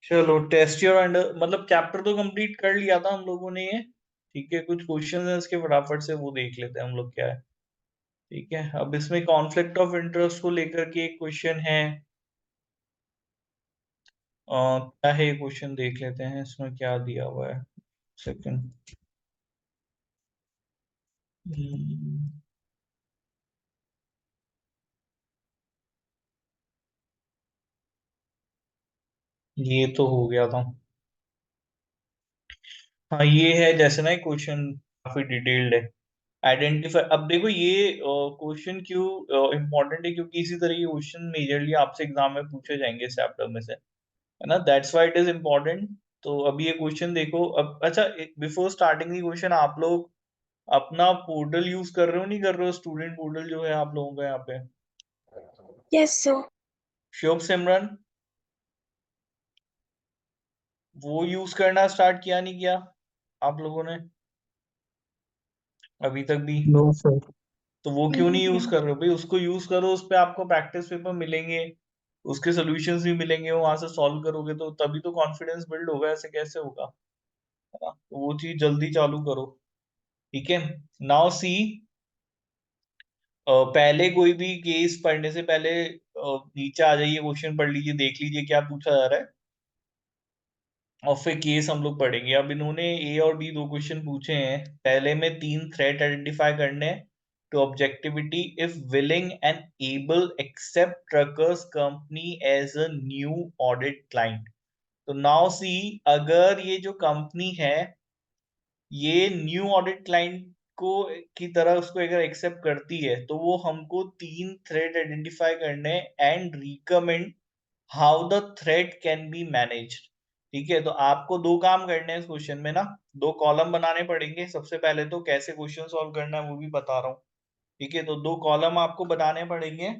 चलो test your under मतलब chapter तो कंप्लीट कर लिया था हम लोगों ने ये। ठीक है, कुछ क्वेश्चंस हैं इसके, फटाफट से वो देख लेते हैं हम लोग क्या है। ठीक है, अब इसमें कॉन्फ्लिक्ट ऑफ इंटरेस्ट को लेकर के एक क्वेश्चन है। क्या है क्वेश्चन, देख लेते हैं इसमें क्या दिया हुआ है। सेकंड। ये तो हो गया था। हाँ ये है, जैसे ना क्वेश्चन काफी डिटेल्ड है। आइडेंटिफाई, अब देखो ये क्वेश्चन क्यों इंपॉर्टेंट है, क्योंकि इसी तरह के क्वेश्चन मेजरली आपसे एग्जाम में पूछे जाएंगे इस चैप्टर में से, है ना। That's why it is important. तो अभी ये क्वेश्चन देखो अब। अच्छा, बिफोर स्टार्टिंग दी क्वेश्चन, आप लोग अपना पोर्टल यूज कर रहे हो नहीं कर रहे हो, स्टूडेंट पोर्टल जो है आप लोगों का यहाँ पे। Yes sir. शुभ सिमरन, वो यूज करना स्टार्ट किया नहीं किया आप लोगों ने अभी तक भी? No sir. तो वो क्यों नहीं यूज कर रहे हो भाई? उसको यूज करो, उस पे आपको प्रैक्टिस पेपर मिलेंगे, उसके सॉल्यूशंस भी मिलेंगे, वहां से सॉल्व करोगे तो तभी तो कॉन्फिडेंस बिल्ड होगा, ऐसे कैसे होगा, है ना। तो वो चीज जल्दी चालू करो। ठीक है, नाउ सी, पहले कोई भी केस पढ़ने से पहले नीचे आ जाइए, क्वेश्चन पढ़ लीजिए, देख लीजिए क्या पूछा जा रहा है, और फिर केस हम लोग पढ़ेंगे। अब इन्होंने ए और बी दो क्वेश्चन पूछे हैं। पहले में तीन थ्रेट आइडेंटिफाई करने हैं to objectivity if willing and able accept truckers company as a new audit client. तो नाउ सी, अगर ये जो कंपनी है ये न्यू ऑडिट क्लाइंट को की तरह उसको अगर एक्सेप्ट करती है, तो वो हमको तीन थ्रेट आइडेंटिफाई करने and recommend how the threat can be managed. ठीक है, तो आपको दो काम करने हैं इस क्वेश्चन में ना, दो कॉलम बनाने पड़ेंगे। सबसे पहले तो कैसे क्वेश्चन सॉल्व करना है वो भी बता रहा हूँ। ठीक है, तो दो कॉलम आपको बनाने पड़ेंगे।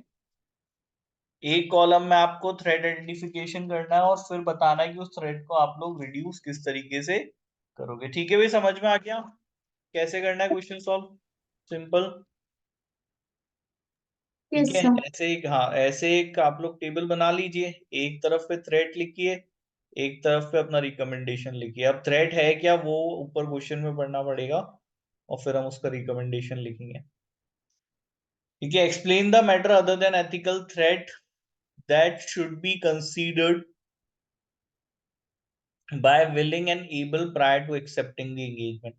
एक कॉलम में आपको थ्रेड आइडेंटिफिकेशन करना है और फिर बताना है कि उस थ्रेड को आप लोग रिड्यूस किस तरीके से करोगे। ठीक है भाई, समझ में आ गया कैसे करना है क्वेश्चन सॉल्व? सिंपल। ठीक यस है, सर। ऐसे एक, हाँ ऐसे एक आप लोग टेबल बना लीजिए। एक तरफ पे थ्रेड लिखिए, एक तरफ पे अपना रिकमेंडेशन लिखिए। अब थ्रेड है क्या वो ऊपर क्वेश्चन में पढ़ना पड़ेगा, और फिर हम उसका रिकमेंडेशन लिखेंगे। ठीक है, explain the matter other than ethical threat that should be considered by willing and able prior to accepting the engagement.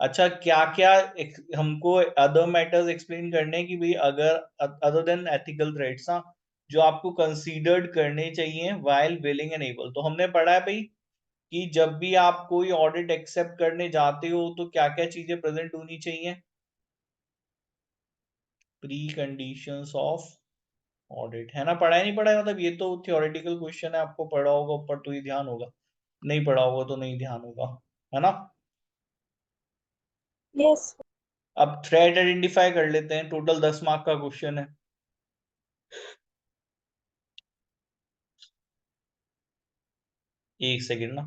अच्छा, क्या क्या हमको अदर मैटर्स एक्सप्लेन करने हैं कि भाई अगर अदर देन एथिकल थ्रेट्स, हाँ, जो आपको कंसीडर्ड करने चाहिए वाइल विलिंग एंड एबल। तो हमने पढ़ा है भाई कि जब भी आप कोई ऑडिट एक्सेप्ट करने जाते हो तो क्या क्या चीजें प्रेजेंट होनी चाहिए। प्री कंडीशंस ऑफ ऑडिट, है ना। पढ़ा है नहीं पढ़ा है, मतलब ये तो थ्योरेटिकल क्वेश्चन है, आपको पढ़ा होगा ऊपर तो ही ध्यान होगा, नहीं पढ़ा होगा तो नहीं ध्यान होगा, है ना। यस। अब थ्रेड आइडेंटिफाई कर लेते हैं, टोटल 10 मार्क का क्वेश्चन है। एक सेकेंड ना।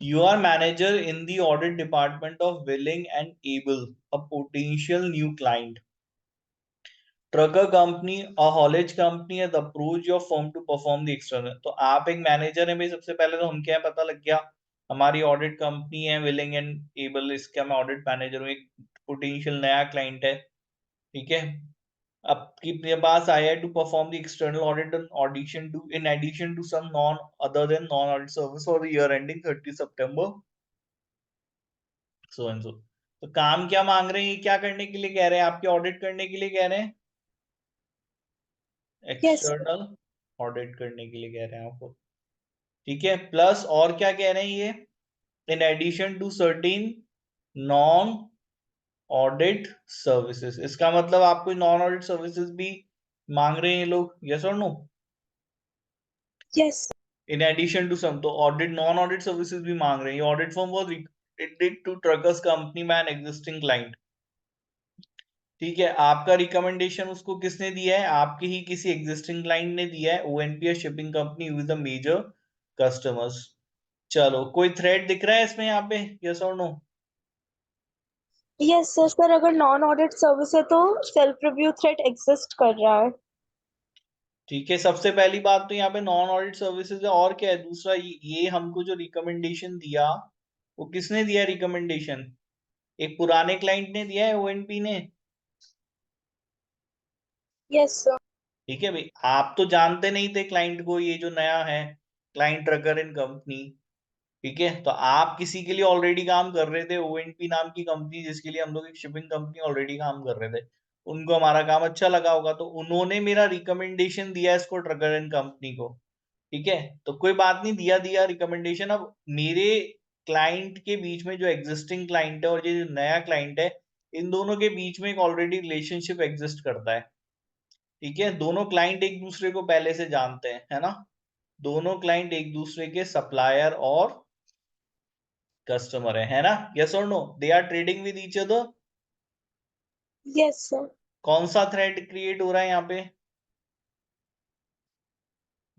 You are manager in the audit department of willing and able a potential new client. Trucker company, a haulage company has approached your firm to perform the external। तो आप एक manager हैं भाई, सबसे पहले तो हम क्या है पता लग गया, हमारी ऑडिट कंपनी है विलिंग एंड एबल, इसका मैं ऑडिट मैनेजर हूँ, एक पोटेंशियल नया क्लाइंट है। ठीक है, आपकी अपने पास आया है to perform the external audit audition to in addition to some non other than non audit service for the year ending 30 September so and so. तो काम क्या मांग रहे हैं, ये क्या करने के लिए कह रहे हैं, आपके ऑडिट करने के लिए कह रहे हैं, यस। एक्सटर्नल ऑडिट करने के लिए कह रहे हैं आपको। ठीक है, प्लस और क्या कह रहे हैं ये, in addition to certain non audit services. इसका मतलब आपको नॉन ऑडिट सर्विसेज भी मांग रहे हैं ये लोग, यस और no. Yes. In addition to some, तो ऑडिट नॉन ऑडिट सर्विसेज भी मांग रहे हैं। Audit firm was recommended to truckers company by an existing client. ठीक है, आपका रिकमेंडेशन उसको किसने दिया है, आपके ही किसी एग्जिस्टिंग क्लाइंट ने दिया है, ONPS shipping company with the major customers. चलो, कोई थ्रेड दिख रहा है इसमें यहाँ पे, यस और नो? Yes sir. सर अगर नॉन ऑडिट सर्विस है तो सेल्फ रिव्यू थ्रेट एग्जिस्ट कर रहा है। ठीक है, सबसे पहली बात तो यहाँ पे नॉन ऑडिट सर्विसेज है, और क्या है दूसरा, ये हमको जो रिकमेंडेशन दिया वो किसने दिया रिकमेंडेशन? एक पुराने क्लाइंट ने दिया है, ओएनपी ने। Yes, sir. ठीक है भाई, आप तो जानते नहीं थे क्लाइंट को, ये जो नया है क्लाइंट ट्रकर इन कंपनी। ठीक है, तो आप किसी के लिए ऑलरेडी काम कर रहे थे, ओएनपी नाम की कंपनी जिसके लिए हम लोग एक शिपिंग कंपनी ऑलरेडी काम कर रहे थे, उनको हमारा काम अच्छा लगा होगा, तो उन्होंने मेरा रिकमेंडेशन दिया इसको ट्रकर एंड कंपनी को। ठीक है, तो कोई बात नहीं, दिया दिया रिकमेंडेशन। अब मेरे क्लाइंट के बीच में जो एग्जिस्टिंग क्लाइंट है और ये जो नया क्लाइंट है, इन दोनों के बीच में एक ऑलरेडी रिलेशनशिप एग्जिस्ट करता है। ठीक है, दोनों क्लाइंट एक दूसरे को पहले से जानते हैं, है ना? दोनों क्लाइंट एक दूसरे के सप्लायर और कस्टमर है ना? यस और no, they are trading with each other. Yes, sir. कौन सा थ्रेड क्रिएट हो रहा है यहाँ पे?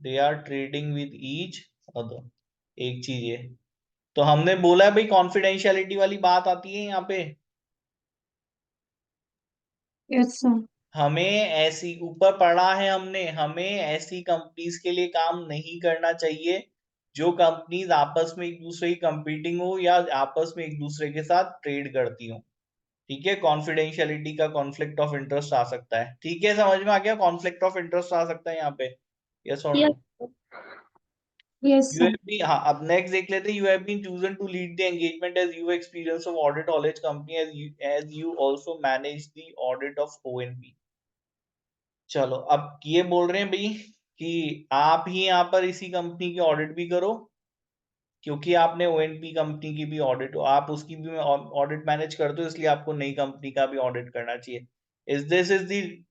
They are trading with each other, एक चीज है। तो हमने बोला है भाई, कॉन्फिडेंशियलिटी वाली बात आती है यहाँ पे। Yes, sir. हमें ऐसी, ऊपर पढ़ा है हमने, हमें ऐसी कंपनीज के लिए काम नहीं करना चाहिए जो कंपनीज आपस में एक दूसरे की कंपीटिंग हो या आपस में एक दूसरे के साथ ट्रेड करती हो। ठीक है, कॉन्फिडेंशियलिटी का कॉन्फ्लिक्ट ऑफ इंटरेस्ट आ सकता है। ठीक है, समझ में आ गया, कॉन्फ्लिक्ट ऑफ इंटरेस्ट आ सकता है यहाँ पे। यस और Yes, no? sir. Yes, you sir. Have been, हाँ अब नेक्स्ट देख लेते हैं। You have been chosen to lead the engagement as you experience of audit knowledge company as you also manage the audit of ONP. चलो, अब ये बोल रहे हैं भाई कि आप ही यहाँ पर इसी कंपनी की ऑडिट भी करो, क्योंकि आपने ओएनपी कंपनी की भी ऑडिट, आप उसकी भी ऑडिट मैनेज करते हो, इसलिए आपको नई कंपनी का भी ऑडिट करना चाहिए। Is the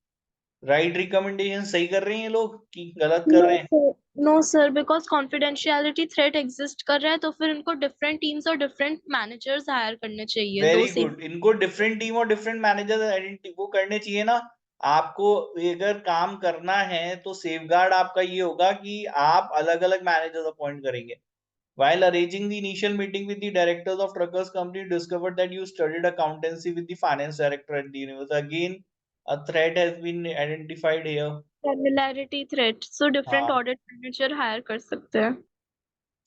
right recommendation? सही कर रहे हैं ये लोग कि गलत कर No, रहे हैं? sir. No, sir. Because confidentiality threat exist कर रहा है, तो फिर इनको different teams और different managers hire करने चाहिए, दो वेरी से। गुड, इनको डिफरेंट टीम और डिफरेंट मैनेजर आइडेंटिटी वो करने चाहिए ना। आपको अगर काम करना है तो सेफगार्ड आपका ये होगा कि आप अलग अलग मैनेजर्स अपॉइंट करेंगे। While arranging the initial meeting with the directors of Truckers Company, discovered that you studied accountancy with the finance director at the university. Again, a threat has been identified here. Familiarity threat. So different हाँ, audit manager hire कर सकते हैं.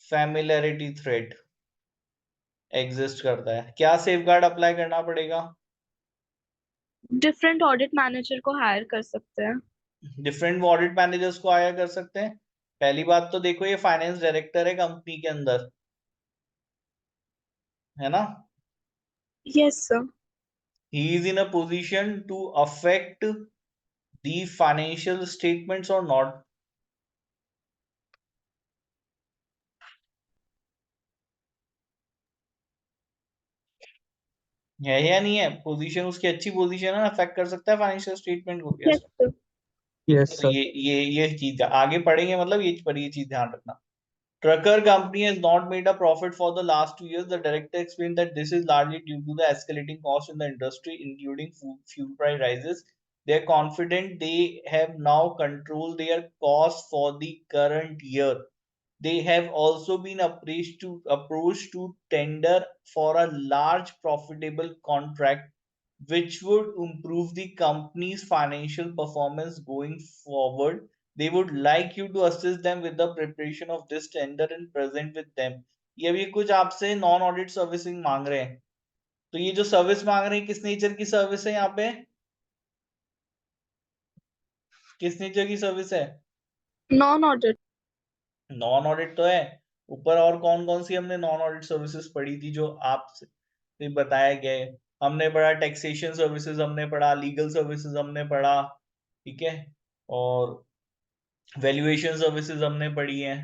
familiarity threat exist करता है, क्या safeguard apply करना पड़ेगा? Different audit manager को hire कर सकते हैं. डिफरेंट ऑडिट मैनेजर्स को हायर कर सकते हैं। पहली बात तो देखो, ये फाइनेंस डायरेक्टर है कंपनी के अंदर, है ना? Yes, sir. He is in a position to affect the financial statements और नॉट? है या नहीं है? पोजीशन उसकी अच्छी पोजीशन है, अफेक्ट कर सकता है फाइनेंशियल स्टेटमेंट को। Yes, yes, sir. Yes, तो sir. ये चीज आगे पढ़ेंगे, मतलब ये पर ये चीज ध्यान रखना। Trucker company has not made a profit for the last 2 years. The director explained that this is largely due to the escalating costs in the industry, including fuel price rises. They are confident they have now controlled their costs for the current year. They have also been approached to tender for a large profitable contract which would improve the company's financial performance going forward. They would like you to assist them with the preparation of this tender and present with them. ये भी कुछ आपसे non audit servicing मांग रहे हैं। तो ये जो सर्विस मांग रहे हैं, किस नेचर की सर्विस है यहाँ पे? किस नेचर की सर्विस है? Non-audit. नॉन ऑडिट तो है। ऊपर और कौन कौन सी हमने नॉन ऑडिट सर्विसेज पढ़ी थी जो आपसे बताया गया है? हमने पढ़ा टैक्सेशन सर्विसेज, हमने पढ़ा लीगल सर्विसेज, हमने पढ़ा, ठीक है, और वैल्यूएशन सर्विसेज हमने पढ़ी है।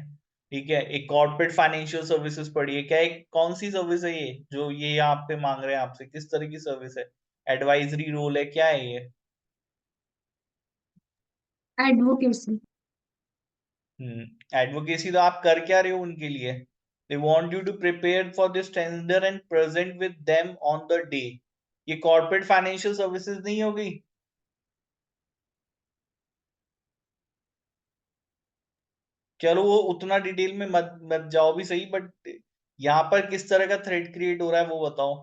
ठीक है, एक कॉर्पोरेट फाइनेंशियल सर्विसेज पढ़ी है। क्या एक कौन सी सर्विस है ये जो ये आप पे मांग रहे हैं आपसे? किस तरह की सर्विस है? एडवाइजरी रोल है, क्या है ये? Advocacy. एडवोकेसी तो आप कर क्या रहे हो उनके लिए? They want you to prepare for this tender and present with them on the day. ये कॉर्पोरेट फाइनेंशियल सर्विसेज नहीं हो गई? चलो वो उतना डिटेल में मत मत जाओ भी सही, बट यहाँ पर किस तरह का थ्रेड क्रिएट हो रहा है वो बताओ।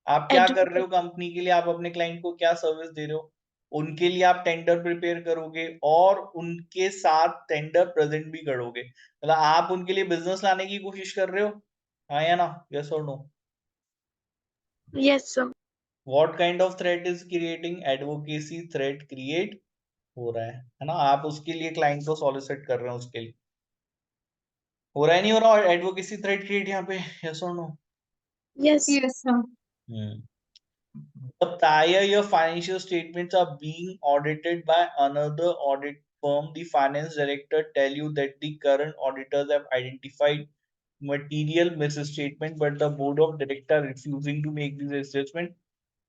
आप क्या कर रहे हो Advocacy. कंपनी के लिए? आप अपने क्लाइंट को क्या सर्विस दे रहे हो? उनके लिए आप टेंडर प्रिपेयर करोगे और उनके साथ टेंडर प्रेजेंट भी करोगे, मतलब आप उनके लिए बिजनेस लाने की कोशिश कर रहे हो, हाँ या ना, यस और no? Yes, sir. What kind of threat is creating? Advocacy threat create हो रहा है ना, आप उसके लिए क्लाइंट को सॉलिसिट कर रहे हो, उसके लिए हो रहा है, नहीं हो रहा एडवोकेसी थ्रेट क्रिएट यहाँ पे, यस और no? Yes. Yes, sir. The prior your financial statements are being audited by another audit firm, the finance director tell you that the current auditors have identified material misstatement, but the board of directors refusing to make this assessment.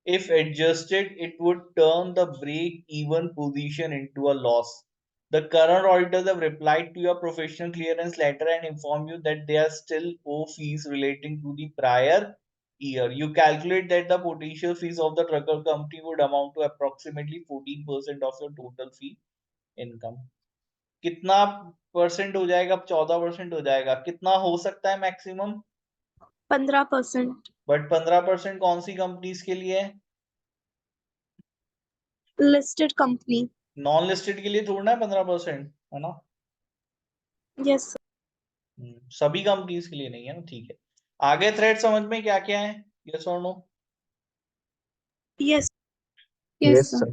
If adjusted, it would turn the break-even position into a loss. The current auditors have replied to your professional clearance letter and informed you that they are still owe fees relating to the prior year. You calculate that the potential fees of the trucker company would amount to approximately 14% of your total fee income. कितना percent हो जाएगा? 14% हो जाएगा। कितना हो सकता है maximum? 15%. But 15% कौन सी कंपनीज के लिए है? Listed company. नॉन लिस्टेड के लिए थोड़ा है 15%, है ना? Yes, sir. सभी कंपनीज के लिए नहीं है ना, ठीक है। आगे थ्रेड समझ में क्या क्या है, यस और नो? Yes. Yes, sir.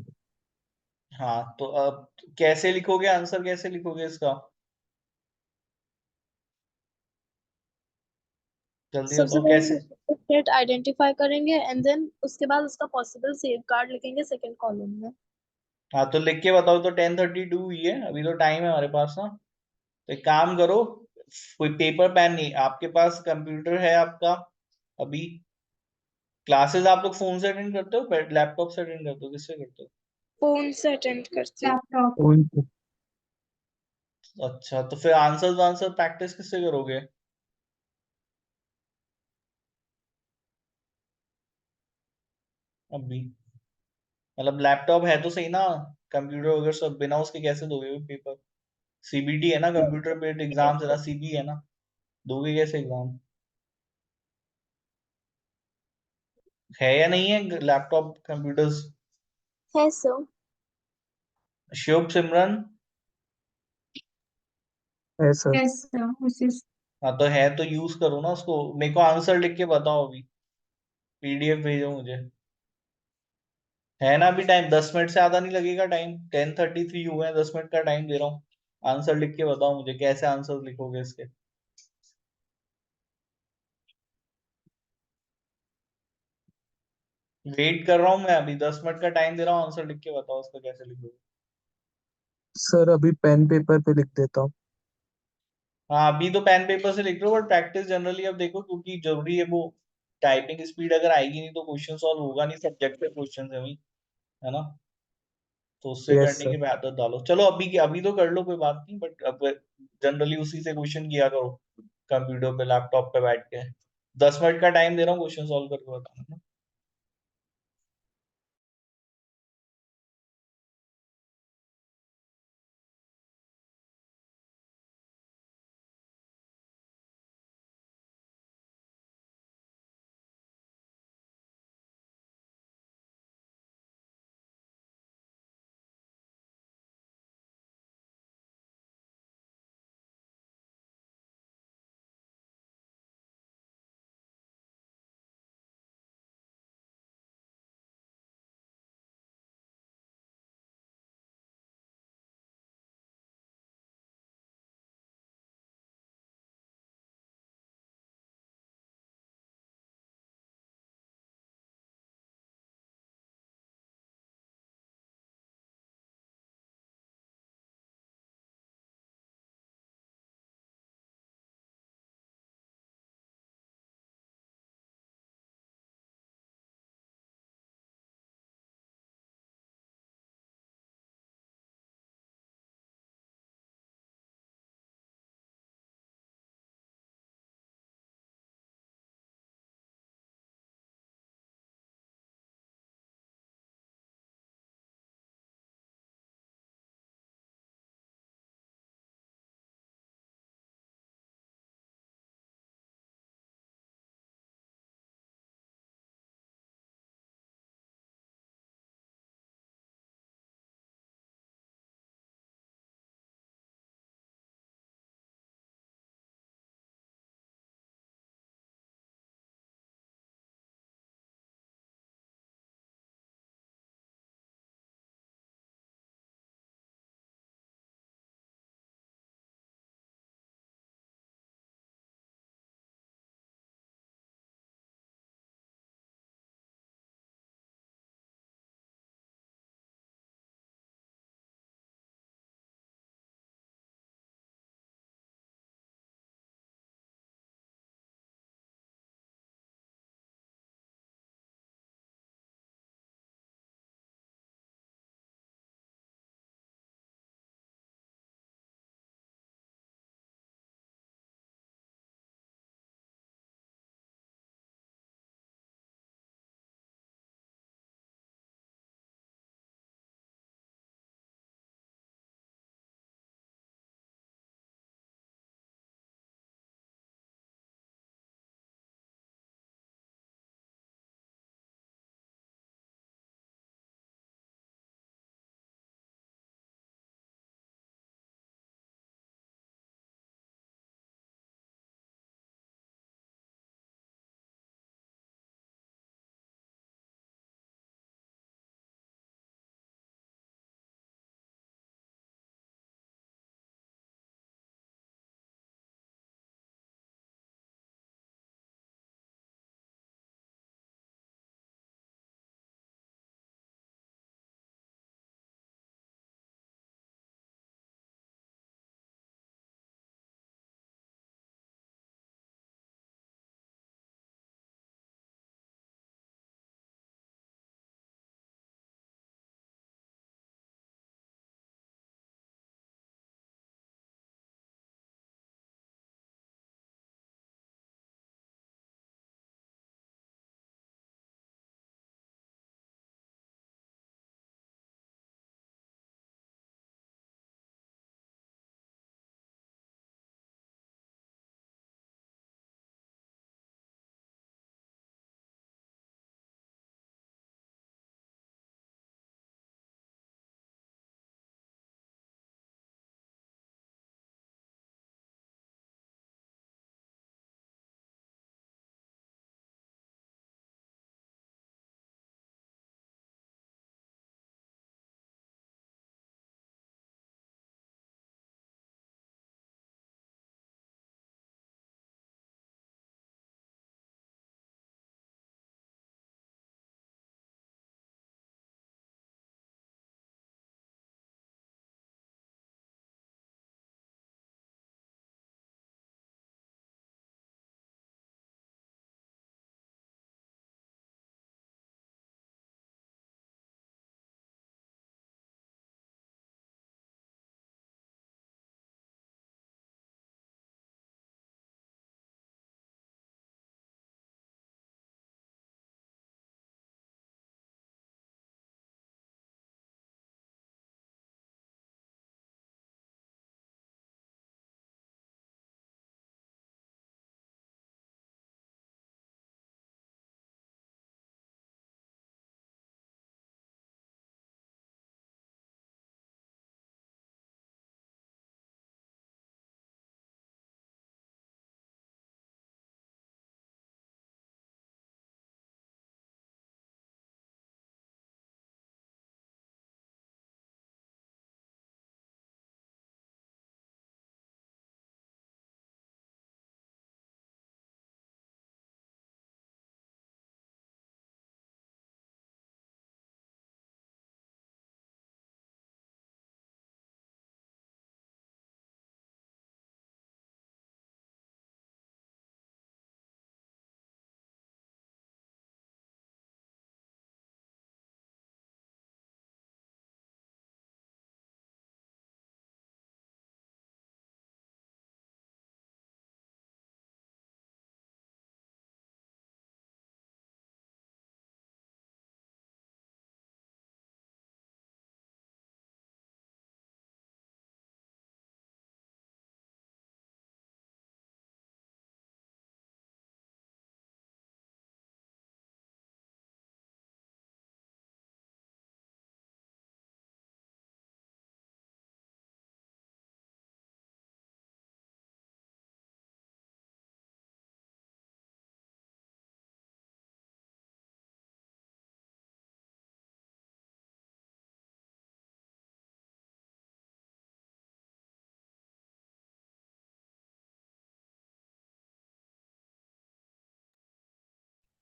हाँ, तो अब कैसे लिखोगे आंसर, कैसे लिखोगे इसका? जल्दी सबसे बताओ कैसे। पहले थ्रेट आइडेंटिफाई करेंगे एंड देन उसके बाद उसका पॉसिबल सेफगार्ड लिखेंगे सेकंड कॉलम में। हाँ तो लिख के बताओ, तो 10:32 हुई है, अभी तो टाइम है हमारे पास ना, तो एक काम करो, कोई पेपर पेन नहीं, आपके पास कंप्यूटर है आपका? अभी क्लासेस आप लोग फोन से अटेंड करते हो, लैपटॉप से अटेंड करते हो, किससे करते हो? फोन से अटेंड करती हूँ। Laptop. अच्छा, तो फिर आंसर आंसर प्रैक्टिस किससे करोगे? अभी मतलब लैपटॉप है तो सही ना, कंप्यूटर वगैरह सब, बिना उसके कैसे दोगे पेपर? सीबीटी है ना, कंप्यूटर बेस्ड एग्जाम है ना, सीबी है ना, दोगे कैसे एग्जाम? है या नहीं है लैपटॉप कंप्यूटर्स? है sir. Shubh Simran? Yes, sir. Yes, sir. This is हाँ तो है तो यूज करो ना उसको, मेरे को आंसर लिख के बताओ अभी, पीडीएफ भेजो मुझे। है ना अभी टाइम, 10 मिनट से ज्यादा नहीं लगेगा टाइम, 10:33 हुए हैं, 10 मिनट का टाइम दे रहा हूँ। आंसर लिख के बताओ मुझे, कैसे आंसर लिखोगे इसके? वेट कर रहा हूँ मैं, अभी 10 मिनट का टाइम दे रहा हूँ, आंसर लिख के बताओ उसका कैसे लिखोगे। सर अभी पेन पेपर पे लिख देता हूँ। हाँ अभी तो पेन पेपर से लिख रहे हो, बट प्रैक्टिस जनरली अब देखो, क्योंकि जरूरी है वो, टाइपिंग स्पीड अगर आएगी नहीं तो क्वेश्चन सॉल्व होगा नहीं, सब्जेक्टिव क्वेश्चन है वही, है ना, तो उससे यस करने सर। की भी आदत डालो। चलो अभी अभी तो कर लो, कोई बात नहीं, बट अब जनरली उसी से क्वेश्चन किया करो, कंप्यूटर पे लैपटॉप पे बैठ के। 10 मिनट का टाइम दे रहा हूँ, क्वेश्चन सॉल्व करके बताना।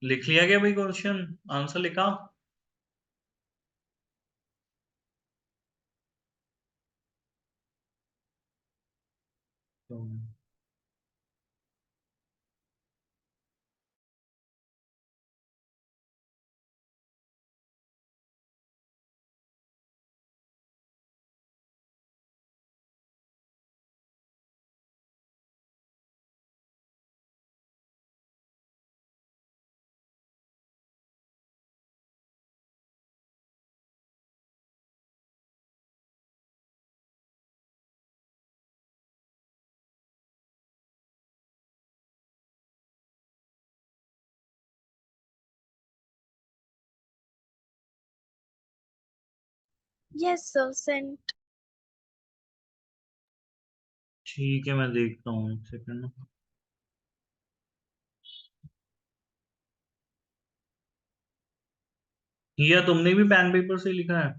लिख लिया क्या भाई क्वेश्चन, आंसर लिखा? तो Yes, sir. Sent. ठीक है, मैं देखता हूँ, एक सेकंड। या तुमने भी पेन पेपर से लिखा है?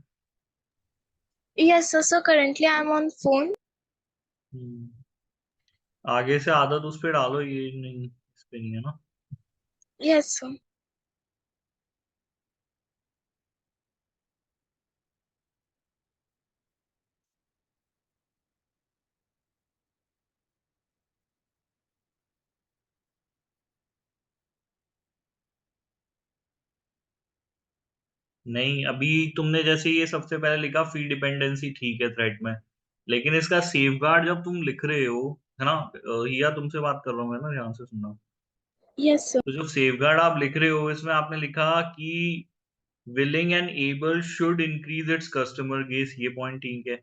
Yes, sir. So currently I'm on phone. हम्म, आगे से आदत उस पे डालो, ये नहीं, इस पे नहीं है ना। Yes, sir. नहीं, अभी तुमने जैसे ये सबसे पहले लिखा फी डिपेंडेंसी, ठीक है थ्रेड में, लेकिन इसका सेफगार्ड जब तुम लिख रहे हो, है ना, या तुमसे बात कर रहा हूँ मैं ना, ध्यान से सुनना। Yes, sir. तो जो सेफगार्ड आप लिख रहे हो, इसमें आपने लिखा कि willing and able should increase its customer base, ये पॉइंट ठीक है।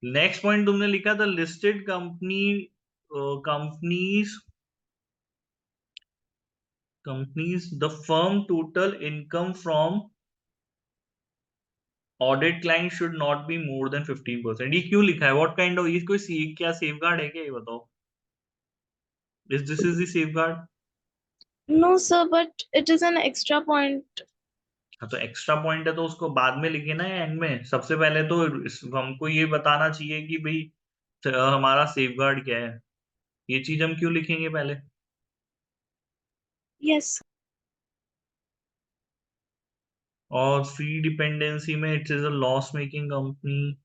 नेक्स्ट पॉइंट तुमने लिखा था listed companies companies the firm total income from audit client should not be more than 15%। ये क्यों लिखा है? व्हाट काइंड ऑफ, ये कोई क्या सेफगार्ड है क्या, ये बताओ। This is the safeguard. No, sir, but it is an extra point. हाँ, तो एक्स्ट्रा पॉइंट है तो उसको बाद में लिखे ना, एंड में। सबसे पहले तो हमको ये बताना चाहिए कि भाई हमारा सेफगार्ड क्या है। ये चीज हम क्यों लिखेंगे पहले? Yes, और फ्री डिपेंडेंसी में it is a loss making company,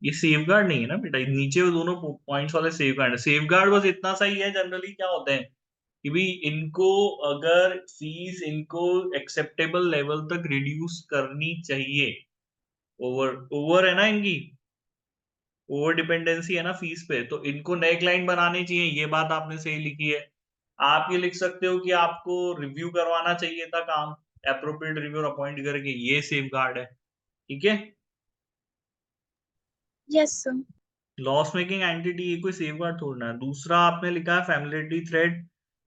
ये सेफगार्ड नहीं है ना बेटा, नीचे वो दोनों पॉइंट्स वाले सेफगार्ड है। सेफगार्ड बस इतना सही है, जनरली क्या होते हैं कि भाई इनको, अगर फीस इनको एक्सेप्टेबल लेवल तक रिड्यूस करनी चाहिए, ओवर ओवर है ना इनकी, ओवर डिपेंडेंसी है ना फीस पे, तो इनको नए क्लाइंट बनाने चाहिए, ये बात आपने सही लिखी है। आप ये लिख सकते हो कि आपको रिव्यू करवाना चाहिए था काम, अप्रोप्रिएट रिव्यूअर अपॉइंट करके, ये सेफगार्ड है, ठीक है। yes, sir. Loss making entity, ये कोई सेफगार्ड थोड़ना है। दूसरा आपने लिखा है familiarity thread,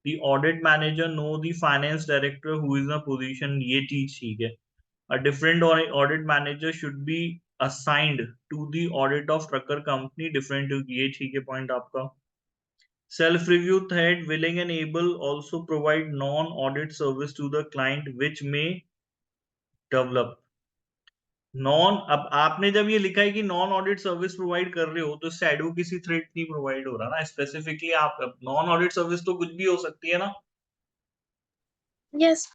the audit manager no the finance director who is in position, ये चीज ठीक है। A different audit manager should be assigned to the audit of trucker company, different, ये ठीक है पॉइंट आपका। Self review thread, willing and able also provide non audit service to the client which may develop non, अब आपने जब ये लिखा है कि नॉन ऑडिट सर्विस प्रोवाइड कर रहे हो, तो इससे एडवोकेसी थ्रेड नहीं प्रोवाइड हो रहा ना स्पेसिफिकली। आप नॉन ऑडिट सर्विस तो कुछ भी हो सकती है ना, Yes,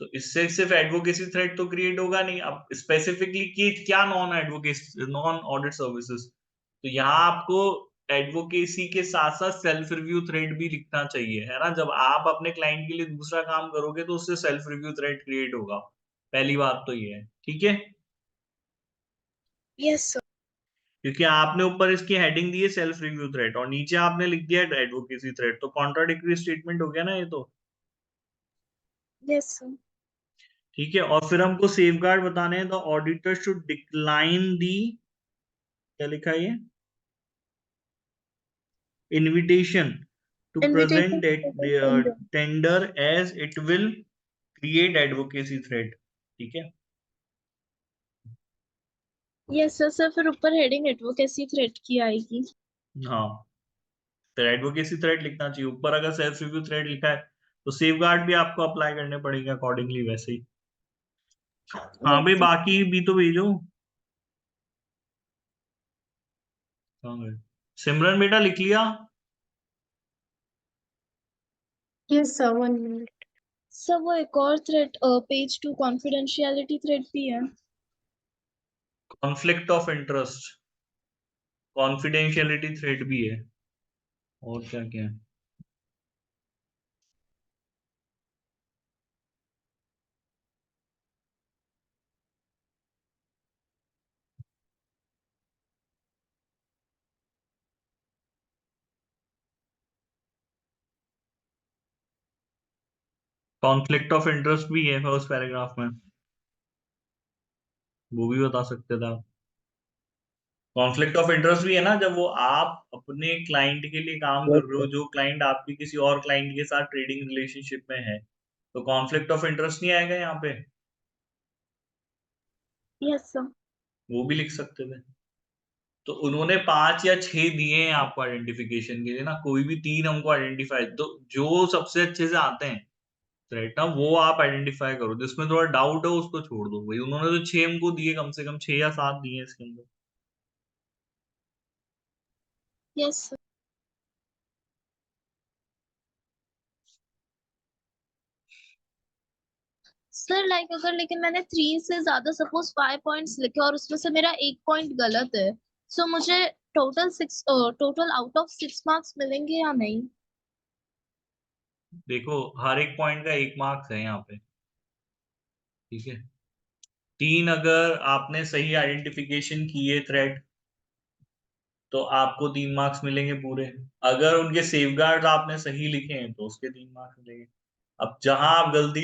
तो इससे सिर्फ एडवोकेसी थ्रेड तो क्रिएट होगा नहीं। अब स्पेसिफिकली कि क्या non advocacy non audit services, तो यहाँ आपको एडवोकेसी के साथ साथ सेल्फ रिव्यू थ्रेड भी लिखना चाहिए, है ना। जब आप अपने क्लाइंट के लिए दूसरा काम करोगे तो उससे सेल्फ रिव्यू थ्रेड क्रिएट होगा, पहली बात तो ये है, ठीक है। yes, sir. क्योंकि आपने ऊपर इसकी हेडिंग दी है सेल्फ रिव्यू थ्रेड और नीचे आपने लिख दिया एडवोकेसी थ्रेड, तो कॉन्ट्राडिक्टरी स्टेटमेंट हो गया ना ये तो, Yes, sir. ठीक है। और फिर हमको सेफगार्ड बताने हैं, द ऑडिटर शुड डिक्लाइन दी, क्या लिखा है ये, invitation to Invitation present to that present tender. tender as it will create advocacy thread, ठीक है। Yes, sir. सर फिर ऊपर हेडिंग एडवोकेसी थ्रेड की आएगी। हाँ, फिर एडवोकेसी थ्रेड लिखना चाहिए ऊपर, अगर सेल्फ रिव्यू थ्रेड लिखा है तो सेफ गार्ड भी आपको अप्लाई करने पड़ेंगे अकॉर्डिंगली वैसे ही। हाँ भाई, Yes, sir. बाकी भी तो भेजो। कहाँ गए? सिमरन बेटा लिख लिया? Yes, sir. 1 minute. सर वो एक और थ्रेड पेज 2 कॉन्फिडेंशियलिटी थ्रेड भी है। Conflict of interest, confidentiality thread भी है, और क्या क्या है? कॉन्फ्लिक्ट ऑफ इंटरेस्ट भी है फर्स्ट पैराग्राफ में, वो भी बता सकते थे आप। कॉन्फ्लिक्ट ऑफ इंटरेस्ट भी है ना, जब वो आप अपने क्लाइंट के लिए काम यस कर रहे हो, सर। जो क्लाइंट आपकी किसी और क्लाइंट के साथ ट्रेडिंग रिलेशनशिप में है, तो कॉन्फ्लिक्ट ऑफ इंटरेस्ट नहीं आएगा यहाँ पे, यस सर। वो भी लिख सकते थे। तो उन्होंने 5 या 6 दिए हैं आपको आइडेंटिफिकेशन के लिए ना, कोई भी 3 हमको आइडेंटिफाई, तो जो सबसे अच्छे से आते हैं थ्रेट ना, वो आप आइडेंटिफाई करो, जिसमें थोड़ा डाउट है उसको छोड़ दो। भाई उन्होंने तो 6 हमको दिए, कम से कम 6 या 7 दिए इसके अंदर। Yes sir. सर लाइक अगर लेकिन मैंने 3 से ज्यादा सपोज 5 पॉइंट्स लिखे और उसमें से मेरा 1 पॉइंट गलत है, सो मुझे टोटल आउट ऑफ 6 मार्क्स मिलेंगे या नहीं? देखो हर एक पॉइंट का 1 मार्क्स है यहाँ पे, ठीक है। 3 अगर आपने सही आइडेंटिफिकेशन किए थ्रेट, तो आपको 3 मार्क्स मिलेंगे पूरे। अगर उनके सेफगार्ड आपने सही लिखे हैं तो उसके 3 मार्क्स मिलेंगे। अब जहां आप गलती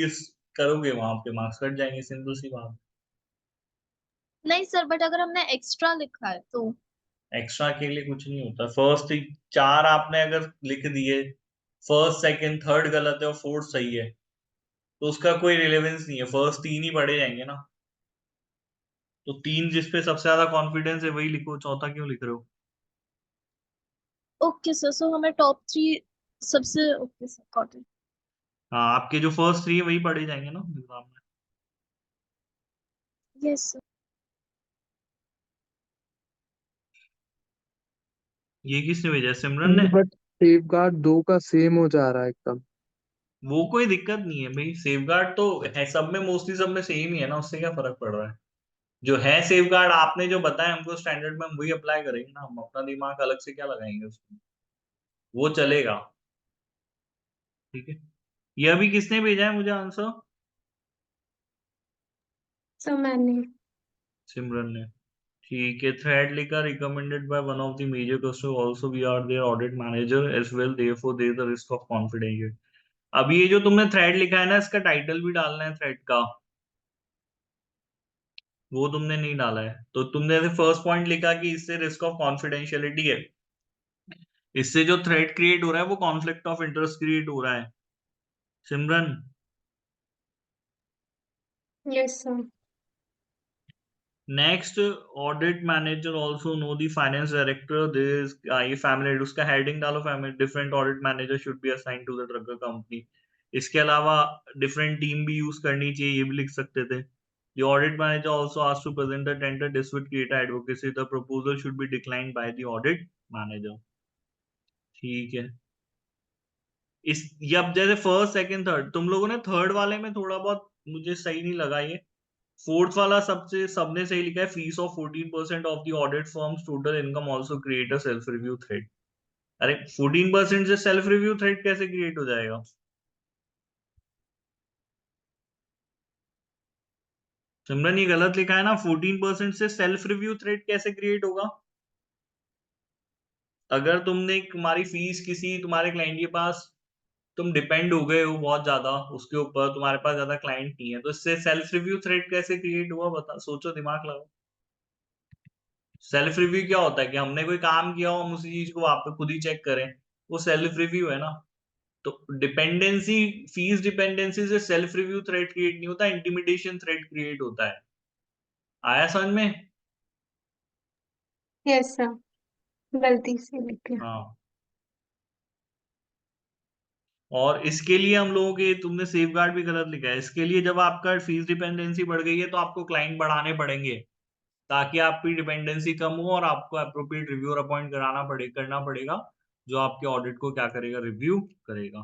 करोगे वहां आपके मार्क्स कट जाएंगे, सिंपल सी बात। नहीं सर, बट अगर हमने एक्स्ट्रा लिखा है तो? एक्स्ट्रा के लिए कुछ नहीं होता। फर्स्ट 4 आपने अगर लिख दिए, फर्स्ट सेकंड थर्ड गलत है और फोर्थ सही है, तो उसका कोई रिलेवेंस नहीं है, फर्स्ट 3 ही पढ़े जाएंगे ना। तो 3 जिसपे सबसे ज्यादा कॉन्फिडेंस है वही लिखो, चौथा क्यों लिख रहे हो? ओके सर, सो हमें टॉप 3 सबसे ओके सर, गॉट इट। हाँ, आपके जो फर्स्ट 3 है वही पढ़े जाएंगे ना एग्जाम में। Yes sir. ये किसने भेजा है, सिमरन ने? बट सेफगार्ड 2 का सेम हो जा रहा है एकदम। वो कोई दिक्कत नहीं है भाई, सेफगार्ड तो है सब में, मोस्टली सब में सेम ही है ना, उससे क्या फर्क पड़ रहा है। जो है सेफगार्ड आपने जो बताया हमको स्टैंडर्ड में, हम वही अप्लाई करेंगे ना, हम अपना दिमाग अलग से क्या लगाएंगे उसमें, वो चलेगा, ठीक है। ये अभी किसने भेजा है मुझे आंसर? सर मैंने। सिमरन ने, ठीक है। थ्रेड लिखा, recommended by one of the major customer, also we are their audit manager as well, therefore there the risk of confidential. अब ये जो तुमने थ्रेड लिखा है ना, इसका टाइटल भी डालना है थ्रेड का, वो तुमने नहीं डाला है। तो तुमने फर्स्ट पॉइंट लिखा कि इससे रिस्क ऑफ कॉन्फिडेंशियलिटी है, इससे जो थ्रेट क्रिएट हो रहा है वो कॉन्फ्लिक्ट ऑफ इंटरेस्ट क्रिएट हो रहा है, Simran. Yes sir. Next, audit manager also know the finance director, this ये फैमिली, उसका हेडिंग डालो, family different audit manager should be assign to the drug company. इसके अलावा डिफरेंट टीम भी यूज करनी चाहिए, ये भी लिख सकते थे। The audit manager also asked to present the tender. This would create advocacy. The proposal should be declined by the audit manager. ठीक है। इस ये अब जैसे फर्स्ट सेकंड थर्ड, तुम लोगों ने थर्ड वाले में थोड़ा बहुत मुझे सही नहीं लगा ये। फोर्थ वाला सबसे सबने सही लिखा है, fees of 14% of the audit firms total income also create a self review thread. अरे 14% से सेल्फ रिव्यू थ्रेड कैसे क्रिएट हो जाएगा? सिमरन ये गलत लिखा है ना, 14% से सेल्फ रिव्यू थ्रेड कैसे क्रिएट होगा? अगर तुमने तुम्हारी फीस किसी तुम्हारे क्लाइंट के पास, तुम डिपेंड हो गए हो बहुत ज्यादा उसके ऊपर, तुम्हारे पास ज्यादा क्लाइंट नहीं है, तो इससे सेल्फ रिव्यू थ्रेड कैसे क्रिएट हुआ, बता, सोचो, दिमाग लगाओ। सेल्फ रिव्यू क्या होता है कि हमने कोई काम किया हो, हम उसी चीज को आप खुद ही चेक करें, वो सेल्फ रिव्यू है ना। तो डिपेंडेंसी, फीस डिपेंडेंसी से सेल्फ रिव्यू थ्रेड क्रिएट नहीं होता, इंटिमिडेशन थ्रेड क्रिएट होता है। आया समझ में? यस सर, गलती से लिख दिया। हाँ। और इसके लिए हम लोगों के, तुमने सेफ गार्ड भी गलत लिखा है, इसके लिए जब आपका फीस डिपेंडेंसी बढ़ गई है तो आपको क्लाइंट बढ़ाने पड़ेंगे, ताकि आपकी डिपेंडेंसी कम हो और आपको अप्रोप्रिएट रिव्यूअर अपॉइंट करना पड़ेगा, जो आपके ऑडिट को क्या करेगा, रिव्यू करेगा,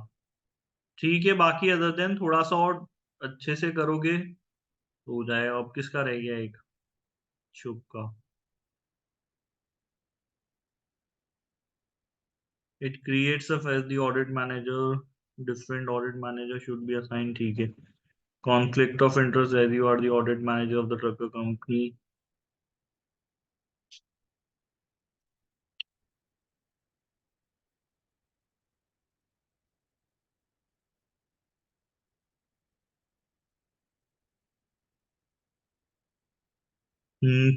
ठीक है, बाकी अदर देन थोड़ा सा और अच्छे से करोगे तो हो जाएगा। अब किसका रह गया एक, शुभ का। It creates a as the audit manager, different audit manager should be assign, ठीक है। Conflict of interest as you are the audit manager of the trucker company.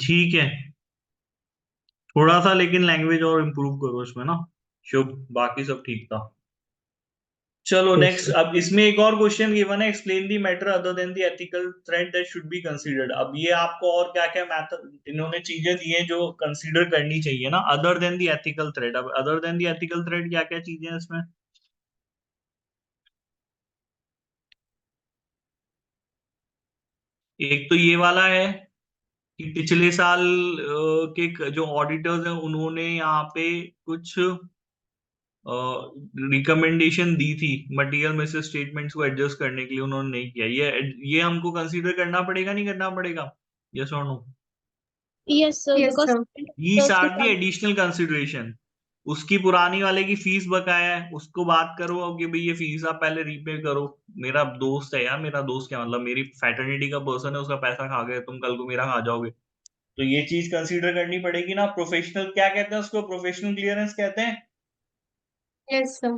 ठीक है, थोड़ा सा लेकिन लैंग्वेज और इम्प्रूव करो इसमें ना शुभ, बाकी सब ठीक था। चलो यस नेक्स्ट, सर। अब इसमें एक और क्वेश्चन गिवन है, explain the matter other than the ethical thread that should be considered. अब ये आपको और क्या क्या मैथड इन्होंने चीजें दी हैं जो कंसीडर करनी चाहिए ना, other than the ethical thread. अब other than the ethical thread क्या क्या चीजें हैं इसमें? एक तो ये वाला है कि पिछले साल के जो ऑडिटर्स हैं उन्होंने यहाँ पे कुछ रिकमेंडेशन दी थी मटेरियल में से स्टेटमेंट्स को एडजस्ट करने के लिए, उन्होंने नहीं किया। ये हमको कंसीडर करना पड़ेगा नहीं करना पड़ेगा? यस और no? Yes sir, yes because sir. These के आर दी साथ एडिशनल कंसिडरेशन। उसकी पुरानी वाले की फीस बकाया है, उसको बात करो अब कि भाई ये फीस आप पहले रीपे करो। मेरा दोस्त है यार, मेरा दोस्त क्या मतलब मेरी फैटर्निटी का पर्सन है, उसका पैसा खा गए तुम, कल को मेरा खा जाओगे। तो ये चीज कंसीडर करनी पड़ेगी ना। प्रोफेशनल क्या कहते हैं उसको? प्रोफेशनल क्लियरेंस कहते हैं। Yes sir.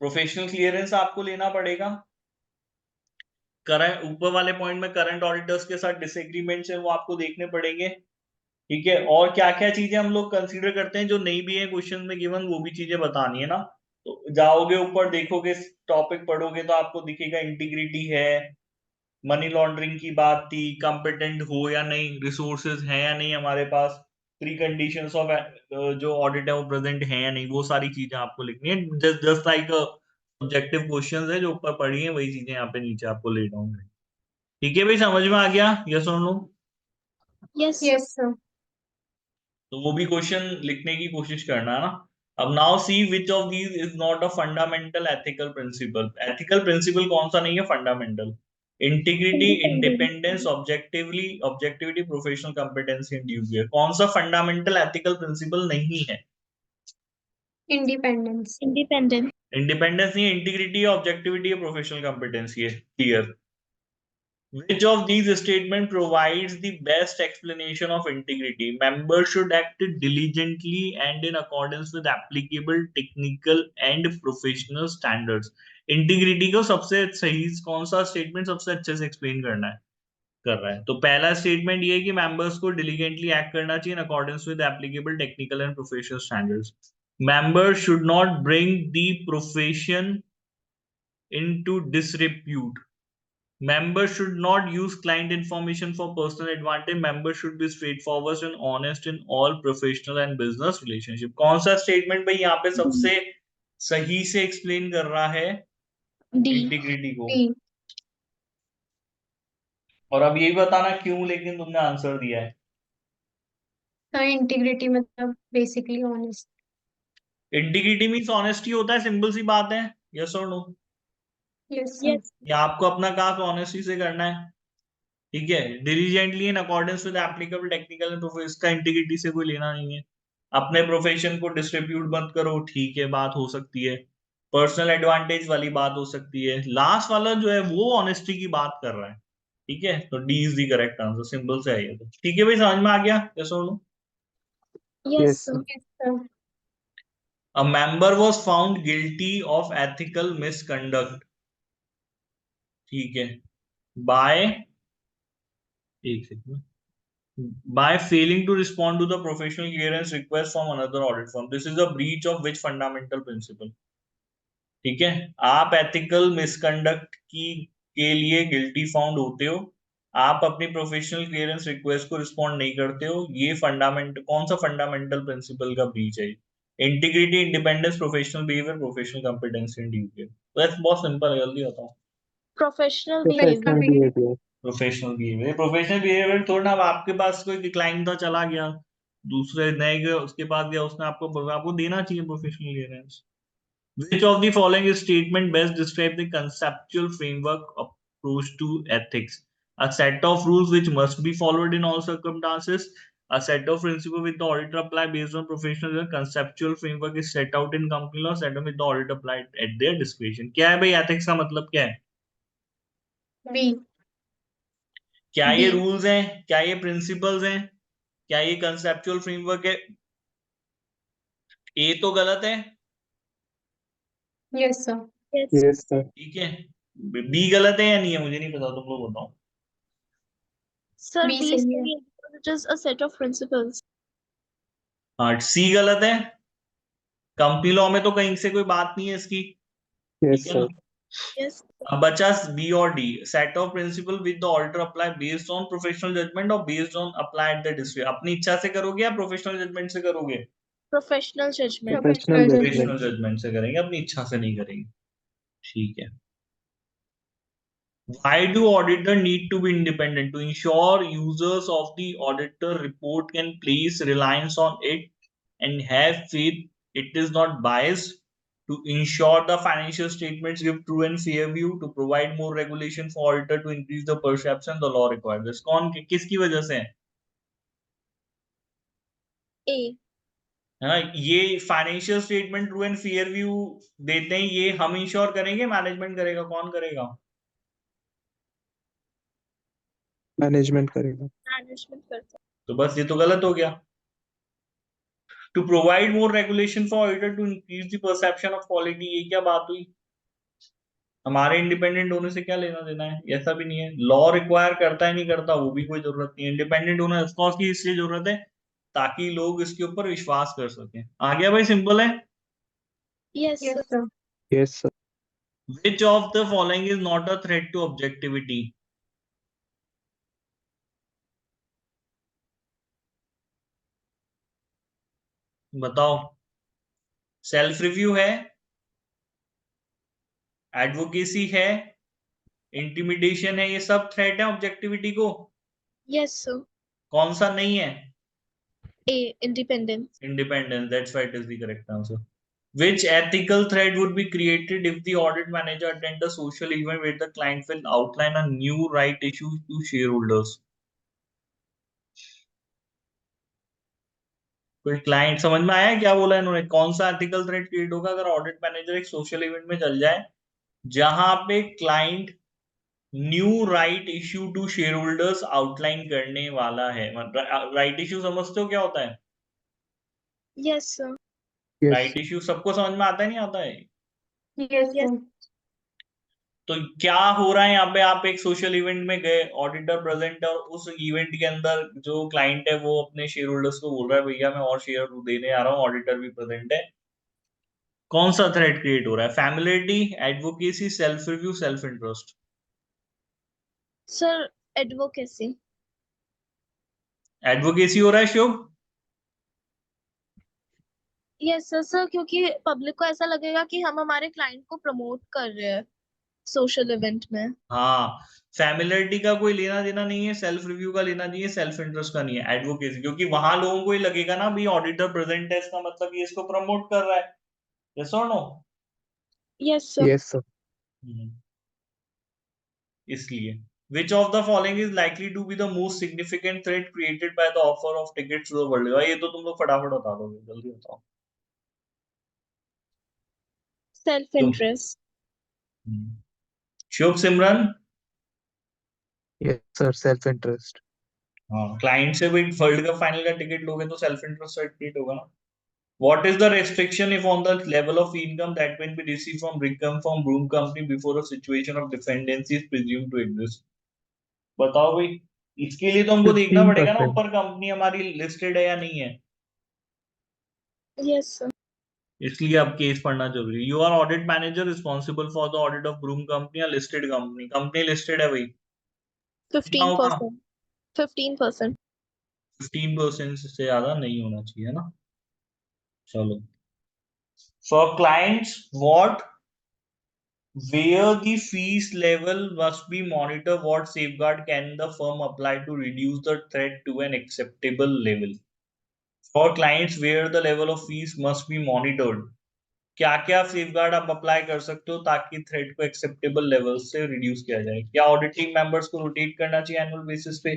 प्रोफेशनल क्लियरेंस आपको लेना पड़ेगा। करंट ऊपर वाले पॉइंट में करंट ऑडिटर्स के साथ डिसएग्रीमेंट्स है वो आपको देखने पड़ेंगे। ठीक है, और क्या क्या चीजें हम लोग कंसीडर करते हैं जो नहीं भी है क्वेश्चन में गिवन, वो भी चीजें बतानी है ना। तो जाओगे ऊपर देखोगे, टॉपिक पढ़ोगे तो आपको दिखेगा इंटीग्रिटी है, मनी लॉन्ड्रिंग की बात थी, कॉम्पिटेंट हो या नहीं, रिसोर्सेज हैं या नहीं हमारे पास, प्री कंडीशंस ऑफ जो ऑडिट है वो प्रेजेंट है या नहीं, वो सारी चीजें आपको लिखनी है। Just just like objective questions है जो ऊपर पढ़ी है, वही चीजें यहाँ पे नीचे आपको ले जाऊंगे। ठीक है भाई, समझ में आ गया? यस और no? Yes sir. Yes sir. तो वो भी क्वेश्चन लिखने की कोशिश करना है ना। अब now see which of these is not a fundamental ethical principle. Ethical principle कौन सा नहीं है fundamental? Integrity, independence, objectivity, professional competency and duty. कौन सा फंडामेंटल एथिकल प्रिंसिपल नहीं है? इंडिपेंडेंस। इंडिपेंडेंट। इंडिपेंडेंस नहीं है, इंटीग्रिटी, ऑब्जेक्टिविटी, प्रोफेशनल कॉम्पिटेंसी है। Clear? Which of these statement provides the best explanation of integrity? Members should act diligently and in accordance with applicable technical and professional standards. Integrity को सबसे सही कौन सा statement सबसे अच्छे से एक्सप्लेन करना है, कर रहा है? तो पहला स्टेटमेंट ये है कि मेंबर्स को डिलीजेंटली एक्ट करना चाहिए in accordance with applicable technical and professional standards. Members should not bring the profession into disrepute. Members should not use client information for personal advantage. Members should be straightforward and honest in all professional and business relationship. कौन सा statement भाई यहाँ पे सबसे सही से explain कर रहा है डी। इंटीग्रिटी को? डी। और अब यही बताना क्यों, लेकिन तुमने आंसर दिया है। सर इंटीग्रिटी मतलब basically honest. Integrity means honesty होता है, सिंपल सी बात है। यस और नो? Yes sir. यस। या आपको अपना काम ऑनेस्टी से करना है। ठीक है, diligently in accordance with applicable technical and professional का इंटीग्रिटी से कोई लेना नहीं है। अपने प्रोफेशन को डिस्ट्रीब्यूट मत करो, ठीक है, बात हो सकती है। पर्सनल एडवांटेज वाली बात हो सकती है। लास्ट वाला जो है वो ऑनेस्टी की बात कर रहा है। ठीक है, तो D is the correct answer, simple से है ये तो। ठीक है भाई, समझ में आ गया? यस और no? Yes yes sir. Sir. Yes sir. A member was found guilty of ethical misconduct. ठीक है, बाय, एक second, by failing to respond to the professional clearance request from another audit firm. This is a breach of which fundamental principle? ठीक है, आप ethical misconduct की के लिए guilty found होते हो, आप अपनी प्रोफेशनल क्लियरेंस रिक्वेस्ट को रिस्पॉन्ड नहीं करते हो, ये फंडामेंट कौन सा फंडामेंटल प्रिंसिपल का ब्रीच है? Integrity, independence, professional behaviour, professional competency and duty. तो बहुत सिंपल है, जल्दी बताओ। Professional professional professional behaviour. Behaviour. Behaviour. Professional behaviour, professional behaviour थोड़ा ना, अब आपके पास कोई क्लाइंट था चला गया, दूसरे नए गए उसके पास गया, उसने आपको आपको देना चाहिए professional clearance. Which of the following statement best describe the conceptual framework approach to ethics? A set of rules which must be followed in all circumstances. A set of principles with the auditor apply based on professional judgment. Conceptual framework is set out in company law. Set up with the auditor applied at their discretion. क्या है भाई ethics का मतलब क्या है? B. क्या ये B. Rules हैं? क्या ये प्रिंसिपल्स हैं? क्या ये कंसेप्चुअल फ्रेमवर्क है? ए तो गलत है, Yes, sir. Yes. Yes, sir. ठीक है। बी गलत है या नहीं है मुझे नहीं पता, तुम लोग बताओ। Sir, B B सही है। सही है because it is a set of principles. हाँ, सी गलत है। कंपनी लॉ में तो कहीं से कोई बात नहीं है इसकी, Yes, ठीक है ना। sir. Yes. अब बचा बी और D. Set of principle with the auditor apply based on professional judgement और based on apply at the description. अपनी इच्छा से करोगे या प्रोफेशनल जजमेंट से करोगे? Professional judgment. Professional judgment. Professional judgment से करेंगे, अपनी इच्छा से नहीं करेंगे, ठीक है। Why do auditor need to be independent? To ensure users of the auditor report can place reliance on it and have faith it is not biased. To ensure the financial statements give true and fair view. To provide more regulation for auditor to increase the perception the law requires. this कौन किसकी वजह से है? A. हाँ, ये financial statement true and fair view देते हैं, ये हम इंश्योर करेंगे, मैनेजमेंट करेगा, कौन करेगा? Management करेगा. Management करता है. तो बस ये तो गलत हो गया। To provide more regulation for auditor to increase the perception of quality, ये क्या बात हुई? हमारे इंडिपेंडेंट होने से क्या लेना देना है? ऐसा भी नहीं है, लॉ रिक्वायर करता है नहीं करता वो भी कोई जरूरत नहीं है। इंडिपेंडेंट होना ऑफकोर्स की इसलिए जरूरत है ताकि लोग इसके ऊपर विश्वास कर सकें। आ गया भाई, सिंपल है। Yes, Yes, sir. sir. Yes, sir. Which of the following is not a threat to objectivity? बताओ। सेल्फ रिव्यू है, एडवोकेसी है, इंटिमिडेशन है, ये सब थ्रेट है ऑब्जेक्टिविटी को। Yes, sir. कौन सा नहीं है? A. Independence. Independence, that's why it is the correct answer. Which ethical threat would be created if the audit manager attend a social event where the client will outline a new right issue to shareholders? कोई client समझ में आया क्या बोला इन्होंने? कौन सा ethical threat create होगा अगर ऑडिट मैनेजर एक सोशल इवेंट में चल जाए जहां पे client new right issue to shareholders outline करने वाला है? राइट इश्यू समझते हो क्या होता है? Yes, sir. Yes. Right issue सबको समझ में आता है नहीं आता है? Yes, Yes. sir. तो क्या हो रहा है यहाँ पे? आप एक सोशल इवेंट में गए, ऑडिटर प्रेजेंट है और उस इवेंट के अंदर जो क्लाइंट है वो अपने शेयर होल्डर्स को बोल रहा है भैया मैं और शेयर देने आ रहा हूँ, ऑडिटर भी प्रेजेंट है। कौन सा थ्रेट क्रिएट हो रहा है? Familiarity, advocacy, self review, self interest? Sir, advocacy. Advocacy हो रहा है शुभ? Yes, sir. Sir, क्योंकि पब्लिक को ऐसा लगेगा कि हम हमारे क्लाइंट को प्रमोट कर रहे हैं सोशल इवेंट में. हाँ, फैमिलिटी का कोई लेना देना नहीं है, सेल्फ रिव्यू का लेना नहीं है, सेल्फ इंटरेस्ट का नहीं है। एडवोकेसी, क्योंकि वहां लोगों को ही लगेगा ना भी ऑडिटर प्रेजेंट है, इसका मतलब ये इसको प्रमोट कर रहा है। यस और no? Yes, sir. Yes, sir. इसलिए which of the following is likely to be the most significant threat created by the offer of tickets to the world? ये तो तुम लोग फटाफट बता दोगे, जल्दी बताओ। Self-interest. शुभ सिमरन? Yes, sir. Self-interest. हाँ, क्लाइंट से भी वर्ल्ड कप फाइनल का टिकट लोगे तो सेल्फ इंटरेस्ट क्रिएट होगा ना। What is the restriction if on the level of income that can be received from income from broom company before a situation of dependency is presumed to exist? बताओ भाई, इसके लिए तो हमको देखना पड़ेगा ना 15%. ऊपर कंपनी हमारी लिस्टेड है या नहीं है। Yes, sir. इसलिए अब केस पढ़ना जरूरी है। You are audit manager responsible for the audit of Broom company या लिस्टेड कंपनी? कंपनी लिस्टेड है भाई, कितना होगा? 15%. 15%. 15% से ज्यादा नहीं होना चाहिए, है ना। चलो, for clients what where the fees level must be monitored, what safeguard can the firm apply to reduce the threat to an acceptable level? For clients where the level of fees must be monitored, क्या क्या safeguard आप apply कर सकते हो ताकि threat को acceptable level से reduce किया जाए? क्या ऑडिटिंग मेंबर्स को रोटेट करना चाहिए एनुअल बेसिस पे?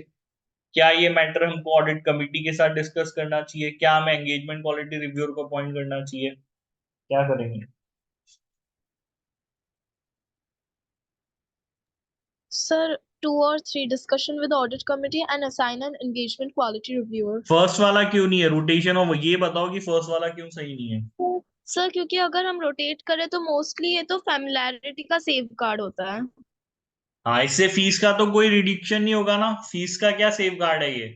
क्या ये मैटर हमको ऑडिट कमिटी के साथ डिस्कस करना चाहिए? क्या हमें एंगेजमेंट क्वालिटी रिव्यूअर को अपॉइंट करना चाहिए? क्या करेंगे? Sir, 2 or 3 discussion with the audit committee and assign an engagement quality reviewer. First वाला क्यों नहीं है रोटेशन? और ये बताओ कि फर्स्ट वाला क्यों सही नहीं है? सर क्योंकि अगर हम रोटेट करें तो मोस्टली ये तो फैमिलैरिटी का सेफ गार्ड होता है। हाँ, इससे फीस का तो कोई रिडक्शन नहीं होगा ना। फीस का क्या सेफ गार्ड है ये?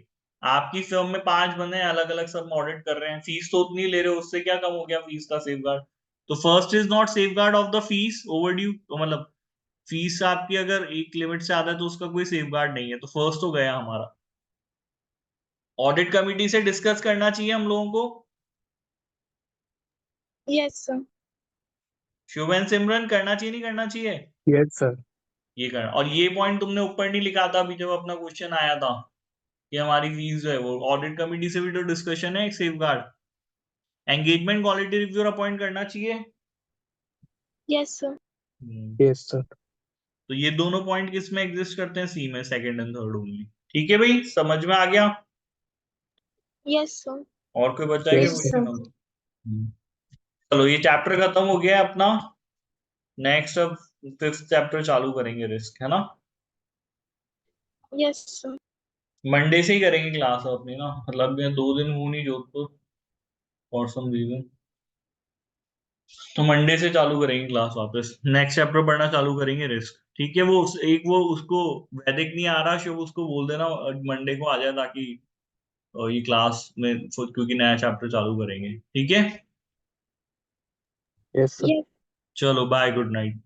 आपकी फर्म में 5 बंदे अलग अलग सब ऑडिट कर रहे हैं, फीस तो उतनी ले रहे हो, उससे क्या कम हो गया फीस का सेफ गार्ड? तो first is not safe guard of the fees over due, तो मतलब फीस आपकी अगर एक लिमिट से ज्यादा है तो उसका कोई सेफ गार्ड नहीं है, तो फर्स्ट हो गया हमारा। ऑडिट कमिटी से डिस्कस करना चाहिए हम लोगों को। Yes sir. शुभ एंड सिमरन, करना चाहिए नहीं करना चाहिए? Yes sir. ये करना। और ये पॉइंट तुमने ऊपर नहीं लिखा था अभी जब अपना क्वेश्चन आया था कि हमारी फीस जो है वो ऑडिट कमिटी से भी तो डिस्कशन है एक safeguard. Engagement quality reviewer appoint करना चाहिए। Yes sir. Yes sir. तो ये दोनों पॉइंट किस में एग्जिस्ट करते हैं? सी में, सेकंड एंड थर्ड ओनली। ठीक है भाई, समझ में आ गया? Yes sir. और कोई बचा है क्या Yes, क्वेश्चन अब? चलो ये चैप्टर खत्म हो गया है अपना। नेक्स्ट अब 5th चैप्टर चालू करेंगे, रिस्क, है ना? Yes sir. मंडे से ही करेंगे क्लास अपनी ना, मतलब मैं 2 दिन हूँ नहीं जोधपुर फॉर सम रीजन, तो मंडे से चालू करेंगे क्लास वापस। नेक्स्ट चैप्टर पढ़ना चालू करेंगे, रिस्क। ठीक है, एक वो उसको वैदिक नहीं आ रहा, शुभ उसको बोल देना मंडे को आ जाए ताकि ये क्लास में क्योंकि नया चैप्टर चालू करेंगे। ठीक है, yes sir. यस। चलो bye, good night.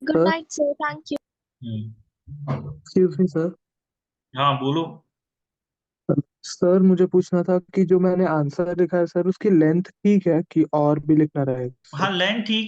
Good Sir, night sir, thank you. excuse me sir. हाँ बोलो। सर मुझे पूछना था कि जो मैंने आंसर लिखा है सर उसकी लेंथ ठीक है कि और भी लिखना रहेगा हाँ सर? लेंथ ठीक